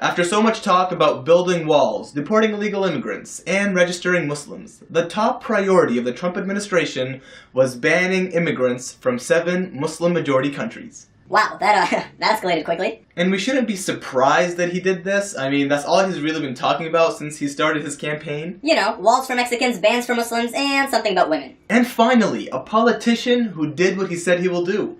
After so much talk about building walls, deporting illegal immigrants, and registering Muslims, the top priority of the Trump administration was banning immigrants from 7 Muslim-majority countries. Wow, that escalated quickly. And we shouldn't be surprised that he did this. I mean, that's all he's really been talking about since he started his campaign. You know, walls for Mexicans, bans for Muslims, and something about women. And finally, a politician who did what he said he will do.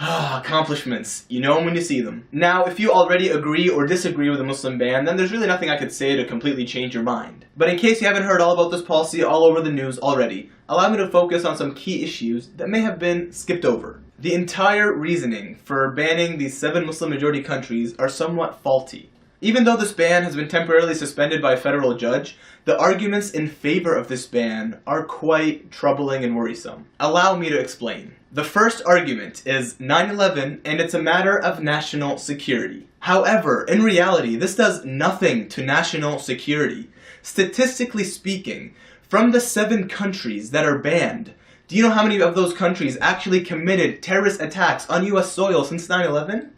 Accomplishments. You know them when you see them. Now, if you already agree or disagree with the Muslim ban, then there's really nothing I could say to completely change your mind. But in case you haven't heard all about this policy all over the news already, allow me to focus on some key issues that may have been skipped over. The entire reasoning for banning these 7 Muslim-majority countries are somewhat faulty. Even though this ban has been temporarily suspended by a federal judge, the arguments in favor of this ban are quite troubling and worrisome. Allow me to explain. The first argument is 9/11 and it's a matter of national security. However, in reality, this does nothing to national security. Statistically speaking, from the 7 countries that are banned, do you know how many of those countries actually committed terrorist attacks on US soil since 9/11?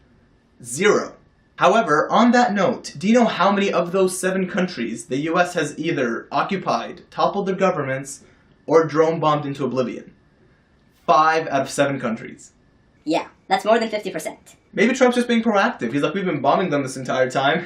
0. However, on that note, do you know how many of those 7 countries the US has either occupied, toppled their governments, or drone bombed into oblivion? 5 out of 7 countries. Yeah, that's more than 50%. Maybe Trump's just being proactive. He's like, we've been bombing them this entire time.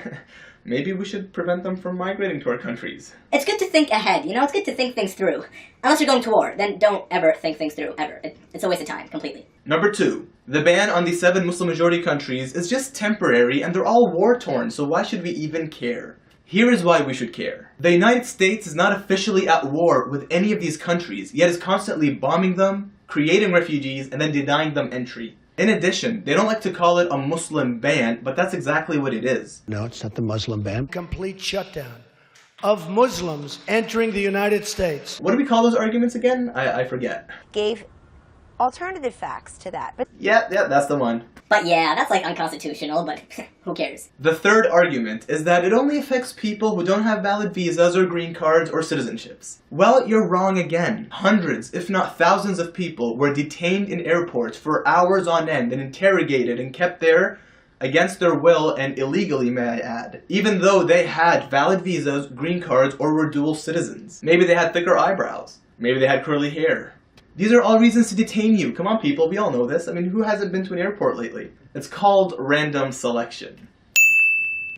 Maybe we should prevent them from migrating to our countries. It's good to think ahead, you know? It's good to think things through. Unless you're going to war, then don't ever think things through, ever. It's a waste of time, completely. Number 2. The ban on these 7 Muslim-majority countries is just temporary and they're all war-torn, so why should we even care? Here is why we should care. The United States is not officially at war with any of these countries, yet is constantly bombing them, creating refugees, and then denying them entry. In addition, they don't like to call it a Muslim ban, but that's exactly what it is. No, it's not the Muslim ban. Complete shutdown of Muslims entering the United States. What do we call those arguments again? I forget. Gave alternative facts to that. But Yeah, that's the one. But yeah, that's like unconstitutional, but who cares? The third argument is that it only affects people who don't have valid visas or green cards or citizenships. Well, you're wrong again. Hundreds, if not thousands of people were detained in airports for hours on end and interrogated and kept there against their will and illegally, may I add, even though they had valid visas, green cards, or were dual citizens. Maybe they had thicker eyebrows. Maybe they had curly hair. These are all reasons to detain you. Come on, people, we all know this. I mean, who hasn't been to an airport lately? It's called random selection.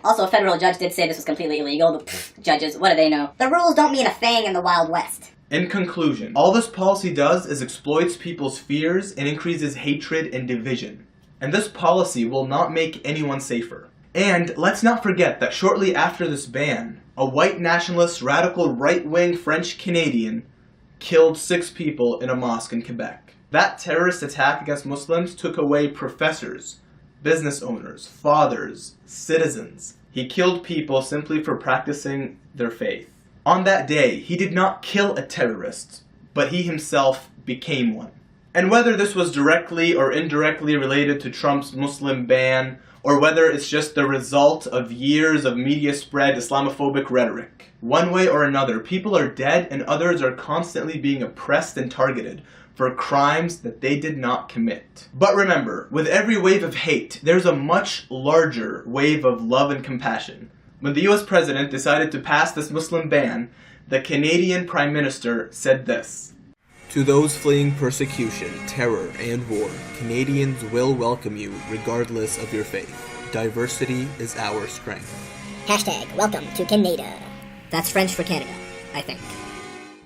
Also, a federal judge did say this was completely illegal, but judges, what do they know? The rules don't mean a thing in the Wild West. In conclusion, all this policy does is exploits people's fears and increases hatred and division. And this policy will not make anyone safer. And let's not forget that shortly after this ban, a white nationalist, radical, right-wing French Canadian killed 6 people in a mosque in Quebec. That terrorist attack against Muslims took away professors, business owners, fathers, citizens. He killed people simply for practicing their faith. On that day, he did not kill a terrorist, but he himself became one. And whether this was directly or indirectly related to Trump's Muslim ban, or whether it's just the result of years of media-spread Islamophobic rhetoric, one way or another, people are dead and others are constantly being oppressed and targeted for crimes that they did not commit. But remember, with every wave of hate, there's a much larger wave of love and compassion. When the US president decided to pass this Muslim ban, the Canadian Prime Minister said this: "To those fleeing persecution, terror, and war, Canadians will welcome you regardless of your faith. Diversity is our strength." #welcome to Canada. That's French for Canada, I think.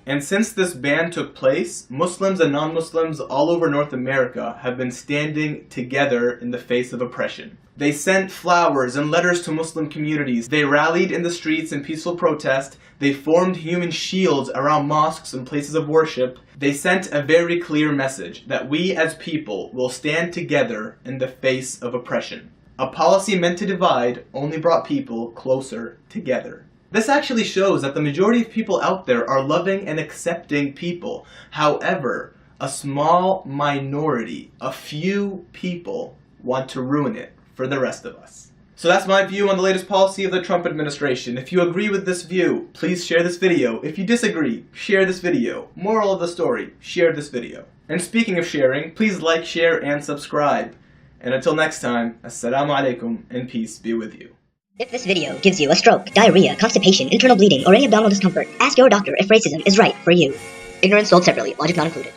And since this ban took place, Muslims and non-Muslims all over North America have been standing together in the face of oppression. They sent flowers and letters to Muslim communities. They rallied in the streets in peaceful protest. They formed human shields around mosques and places of worship. They sent a very clear message that we as people will stand together in the face of oppression. A policy meant to divide only brought people closer together. This actually shows that the majority of people out there are loving and accepting people. However, a small minority, a few people, want to ruin it for the rest of us. So that's my view on the latest policy of the Trump administration. If you agree with this view, please share this video. If you disagree, share this video. Moral of the story, share this video. And speaking of sharing, please like, share, and subscribe. And until next time, Assalamu alaikum and peace be with you. If this video gives you a stroke, diarrhea, constipation, internal bleeding, or any abdominal discomfort, ask your doctor if racism is right for you. Ignorance sold separately, logic not included.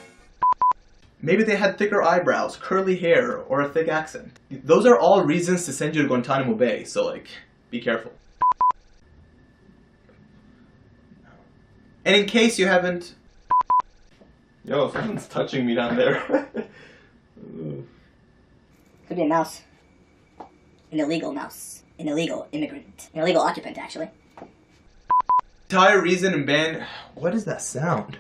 Maybe they had thicker eyebrows, curly hair, or a thick accent. Those are all reasons to send you to Guantanamo Bay, so like, be careful. And in case you haven't... Yo, someone's touching me down there. Could be a mouse. An illegal mouse. An illegal immigrant. An illegal occupant, actually. Entire reason and ban... What is that sound?